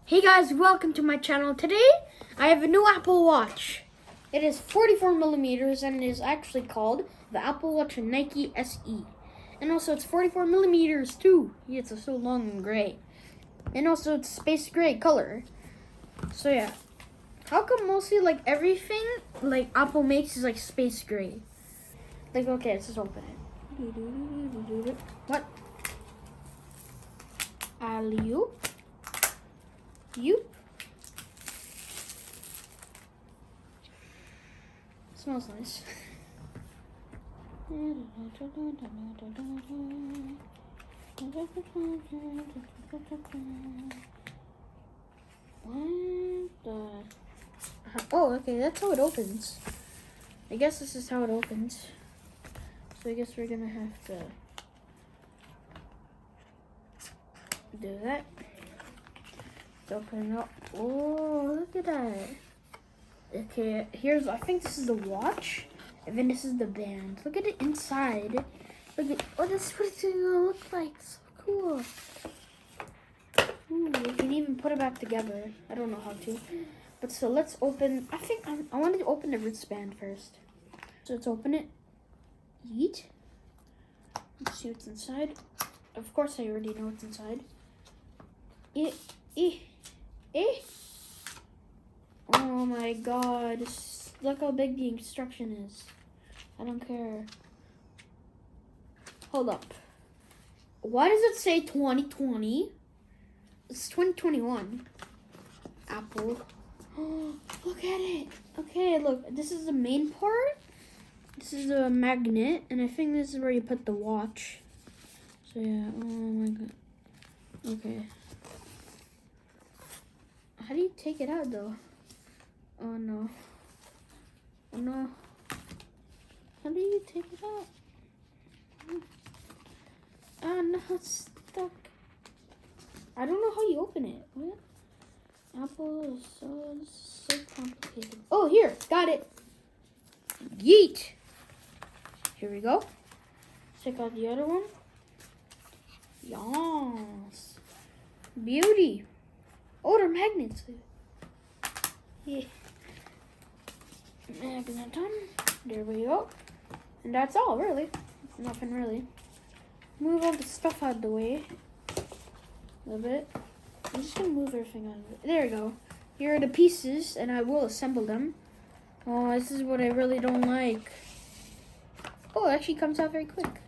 Hey guys, welcome to my channel. Today, I have a new Apple Watch. It is 44 millimeters and it is actually called the Apple Watch Nike SE. And also it's 44 millimeters too. Yeah, it's so long and gray. And also it's space gray color. So yeah. How come mostly like everything like Apple makes is like space gray? Like okay, let's just open it. What? Alley-oop. Yoop. Smells nice. What the? Oh, okay, that's how it opens. I guess this is how it opens. So I guess we're gonna have to do that. Open it up. Oh, look at that. Okay, I think this is the watch, and then this is the band. Look at it inside. Look at, oh, this is what it's gonna look like. So cool. Ooh, you can even put it back together. I don't know how to. But so let's open, I wanted to open the wristband first. So let's open it. Yeet. Let's see what's inside. Of course I already know what's inside. Oh my god. Look how big the instruction is. I don't care. Hold up. Why does it say 2020? It's 2021. Apple. Oh, look at it. Okay, look. This is the main part. This is the magnet. And I think this is where you put the watch. So yeah. Oh my god. Okay. How do you take it out though? Oh no. Oh no. How do you take it out? Oh no, it's stuck. I don't know how you open it. What? Apple is so complicated. Oh, here, got it. Yeet. Here we go. Check out the other one. Yes. Beauty. Oh, they're magnets. Yeah. Magnet on. There we go. And that's all, really. Nothing really. Move all the stuff out of the way. A little bit. I'm just gonna move everything out of it. There we go. Here are the pieces, and I will assemble them. Oh, this is what I really don't like. Oh, it actually comes out very quick.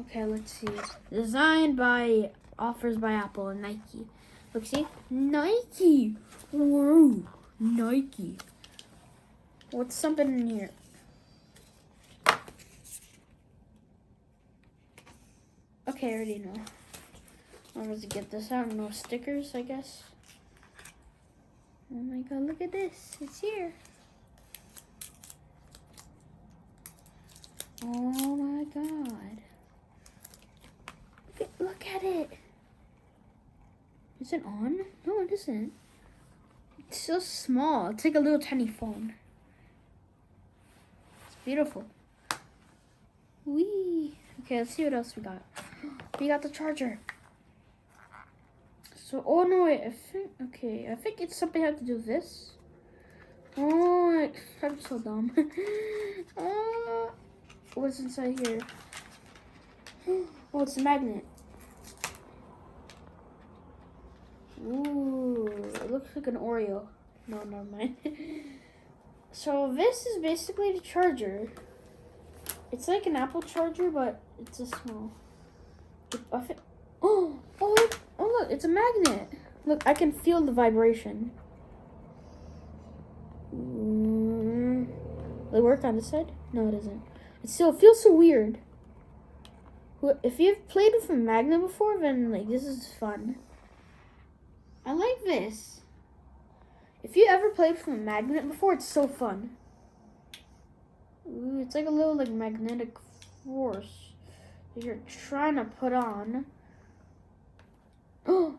Okay, let's see. Designed by, offers by Apple and Nike. Look, see? Nike! Whoa, Nike. What's something in here? Okay, I already know. I'm going to get this out. No stickers, I guess. Oh my god, look at this. It's here. Oh my god. Look at it. Is it on? No, it isn't. It's so small. It's like a little tiny phone. It's beautiful. Whee. Okay, let's see what else we got. We got the charger. So, oh no, wait, I think it's something I have to do with this. Oh, I'm so dumb. What's inside here? Oh, it's a magnet. Ooh, it looks like an Oreo. No, never mind. So this is basically the charger. It's like an Apple charger, but it's a small. Oh, look, it's a magnet. Look, I can feel the vibration. Will it work on this side? No, it doesn't. It still feels so weird. If you've played with a magnet before, then like this is fun. I like this. If you ever played with a magnet before, it's so fun. Ooh, it's like a little like magnetic force that you're trying to put on. Oh,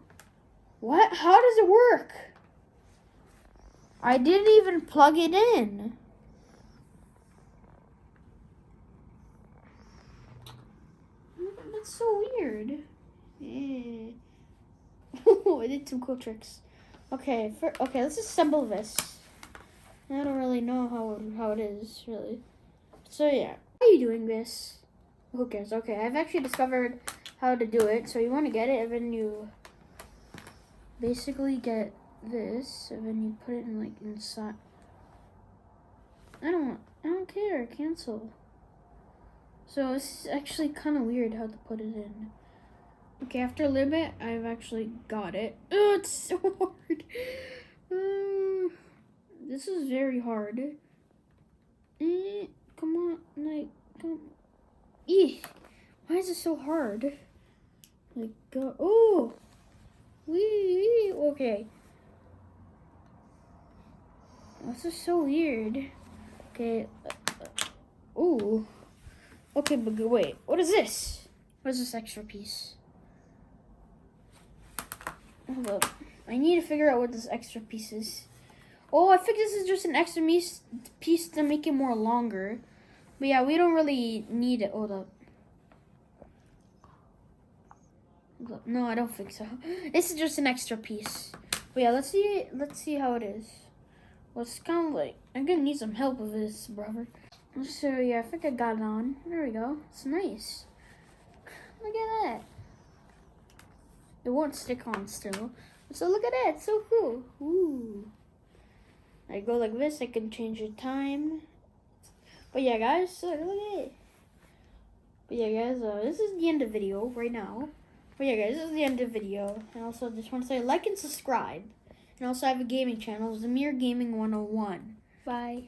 what? How does it work? I didn't even plug it in. That's so weird. I did some cool tricks. Okay, let's assemble this. I don't really know how it is, really. So yeah, how are you doing this? Who cares? Okay, I've actually discovered how to do it. So you want to get it, and then you basically get this, and then you put it in like inside. I don't care. Cancel. So it's actually kind of weird how to put it in. Okay, after a little bit, I've actually got it. Oh, it's so hard. This is very hard. Come on, like, come. Why is it so hard? Like, go. Oh, okay. This is so weird. Okay. Ooh. Okay, but wait. What is this? What is this extra piece? Hold up. I need to figure out what this extra piece is. Oh, I think this is just an extra piece to make it more longer. But yeah, we don't really need it. Hold up. No, I don't think so. This is just an extra piece. But yeah, let's see how it is. Well, it's kind of like, I'm gonna need some help with this, brother. So yeah, I think I got it on. There we go. It's nice. Look at that. It won't stick on still. So look at that. It's so cool. Ooh. I go like this. I can change the time. But yeah, guys. So look at it. But yeah, guys. This is the end of the video right now. But yeah, guys. This is the end of the video. And also, just want to say like and subscribe. And also, I have a gaming channel, Zamir Gaming 101. Bye.